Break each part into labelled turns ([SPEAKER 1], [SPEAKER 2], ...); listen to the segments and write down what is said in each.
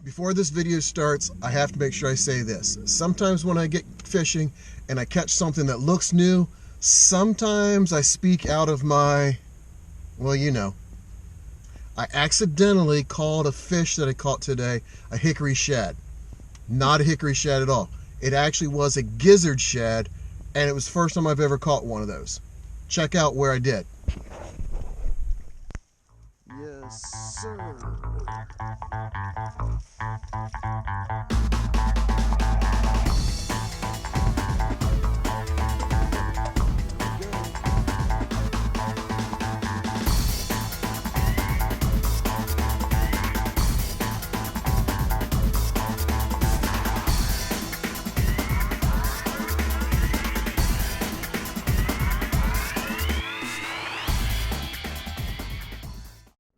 [SPEAKER 1] Before this video starts, I have to make sure I say this. Sometimes when I get fishing and I catch something that looks new, sometimes I speak out of my, well, you know. I accidentally called a fish that I caught today a hickory shad. Not a hickory shad at all. It actually was a gizzard shad, and it was the first time I've ever caught one of those. Check out where I did. Yes, sir.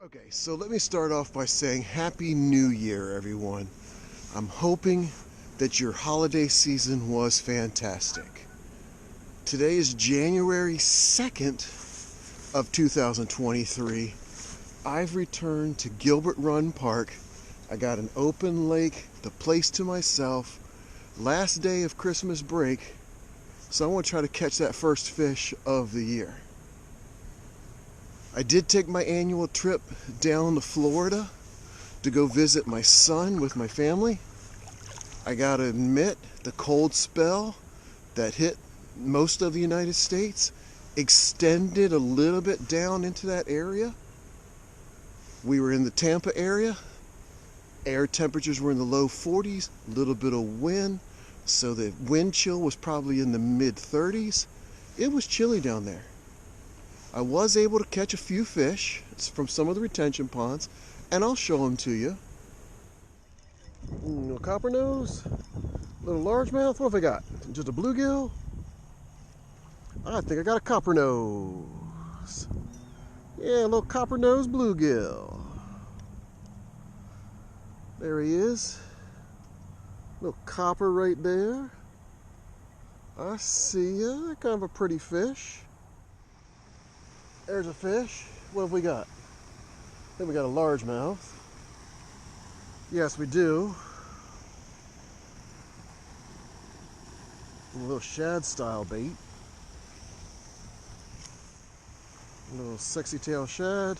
[SPEAKER 1] Okay, so let me start off by saying Happy New Year, everyone. I'm hoping that your holiday season was fantastic. Today is January 2nd of 2023. I've returned to Gilbert Run Park. I got an open lake, the place to myself, last day of Christmas break, so I want to try to catch that first fish of the year. I did take my annual trip down to Florida to go visit my son with my family. I gotta admit, the cold spell that hit most of the United States extended a little bit down into that area. We were in the Tampa area. Air temperatures were in the low 40s, a little bit of wind, so the wind chill was probably in the mid 30s. It was chilly down there. I was able to catch a few fish from some of the retention ponds, and I'll show them to you. Little copper nose, little largemouth. What have I got? Just a bluegill? I think I got a copper nose. Yeah, a little copper nose bluegill. There he is. Little copper right there. I see ya. Kind of a pretty fish. There's a fish. What have we got? I think we got a largemouth. Yes, we do. A little shad style bait. A little sexy tail shad.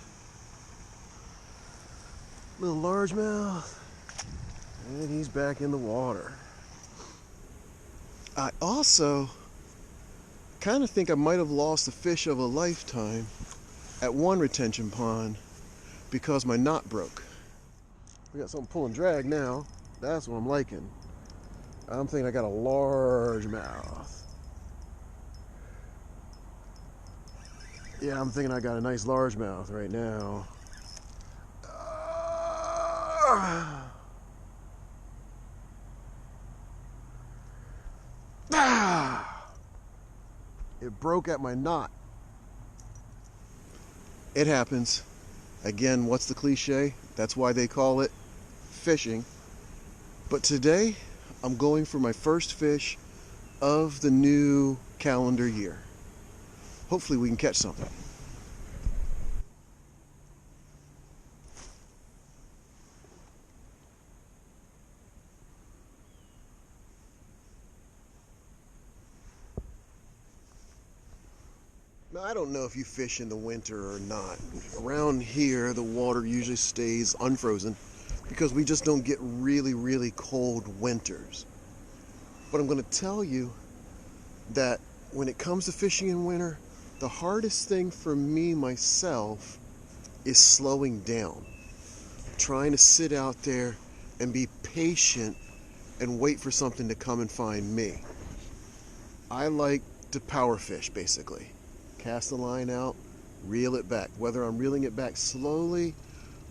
[SPEAKER 1] Little largemouth. And he's back in the water. I also kind of think I might have lost the fish of a lifetime at one retention pond because my knot broke. We got something pull and drag now. That's what I'm liking. I'm thinking I got a largemouth. Yeah, I'm thinking I got a nice largemouth right now. It broke at my knot. It happens. Again, what's the cliche? That's why they call it fishing. But today, I'm going for my first fish of the new calendar year. Hopefully we can catch something. Now, I don't know if you fish in the winter or not. Around here, the water usually stays unfrozen because we just don't get really, really cold winters. But I'm going to tell you that when it comes to fishing in winter, the hardest thing for me myself is slowing down. Trying to sit out there and be patient and wait for something to come and find me. I like to power fish, basically. Cast the line out, reel it back. Whether I'm reeling it back slowly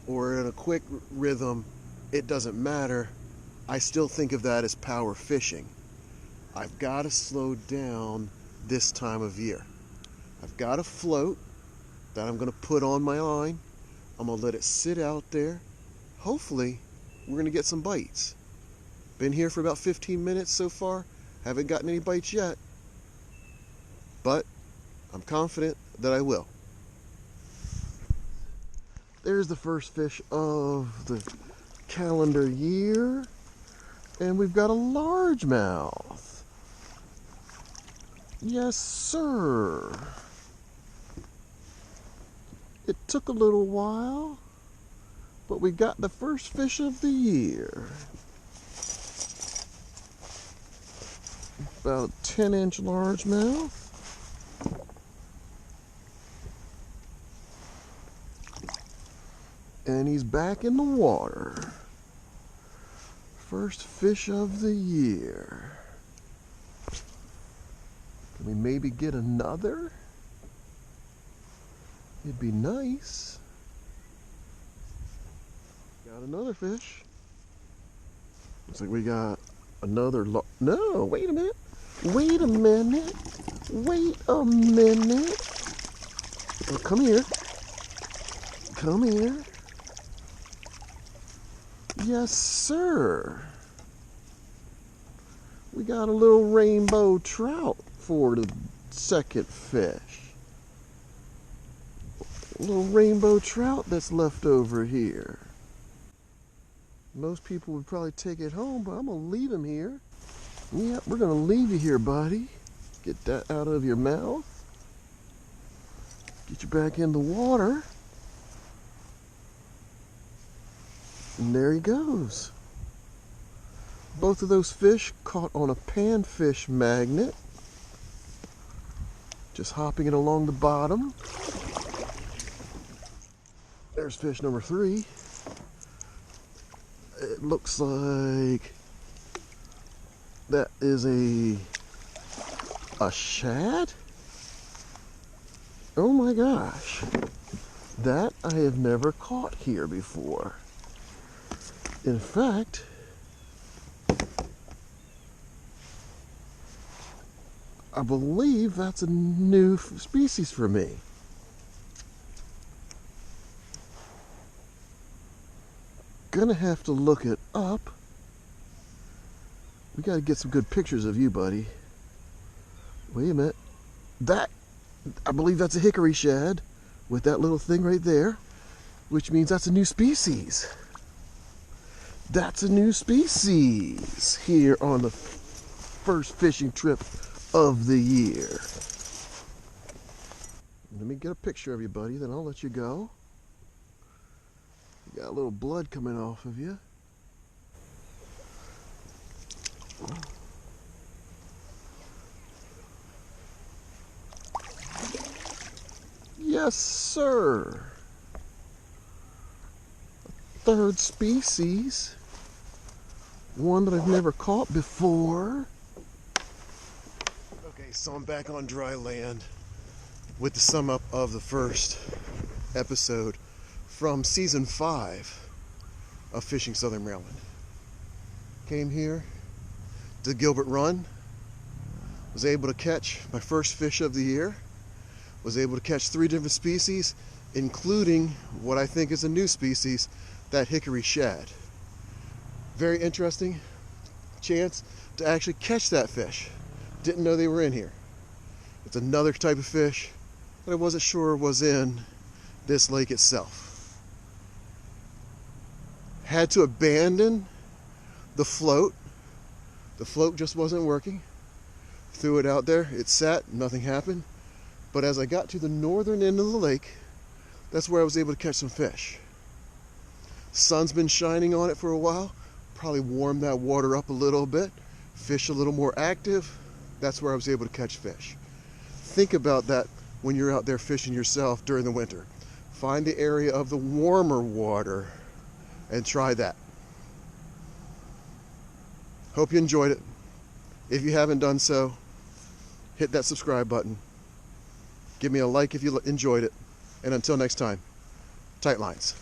[SPEAKER 1] or in a quick rhythm, it doesn't matter. I still think of that as power fishing. I've got to slow down this time of year. I've got a float that I'm going to put on my line. I'm going to let it sit out there. Hopefully, we're going to get some bites. Been here for about 15 minutes so far. Haven't gotten any bites yet. But I'm confident that I will. There's the first fish of the calendar year. And we've got a largemouth. Yes, sir. It took a little while, but we got the first fish of the year. About a 10-inch largemouth. And he's back in the water. First fish of the year. Can we maybe get another? It'd be nice. Got another fish. Looks like we got another no, wait a minute. Wait a minute. Wait a minute. Oh, come here. Come here. Yes, sir. We got a little rainbow trout for the second fish. A little rainbow trout that's left over here. Most people would probably take it home, but I'm going to leave him here. Yep, we're going to leave you here, buddy. Get that out of your mouth. Get you back in the water. And there he goes. Both of those fish caught on a Panfish Magnet. Just hopping it along the bottom. There's fish number 3. It looks like that is a shad. Oh my gosh. That I have never caught here before. In fact, I believe that's a new species for me. Gonna have to look it up. We gotta get some good pictures of you, buddy. Wait a minute. I believe that's a hickory shad with that little thing right there, which means that's a new species. That's a new species here on the first fishing trip of the year. Let me get a picture of you, buddy, then I'll let you go. You got a little blood coming off of you. Yes, sir. A third species. One that I've never caught before. Okay, so I'm back on dry land with the sum up of the first episode from season 5 of Fishing Southern Maryland. Came here to Gilbert Run, was able to catch my first fish of the year, was able to catch 3 different species, including what I think is a new species, that hickory shad. Very interesting chance to actually catch that fish. Didn't know they were in here. It's another type of fish that I wasn't sure was in this lake itself. Had to abandon the float. The float just wasn't working. Threw it out there, it sat, nothing happened. But as I got to the northern end of the lake, that's where I was able to catch some fish. Sun's been shining on it for a while, probably warmed that water up a little bit, fish a little more active. That's where I was able to catch fish. Think about that when you're out there fishing yourself during the winter. Find the area of the warmer water and try that. Hope you enjoyed it. If you haven't done so, hit that subscribe button. Give me a like if you enjoyed it. And until next time, tight lines.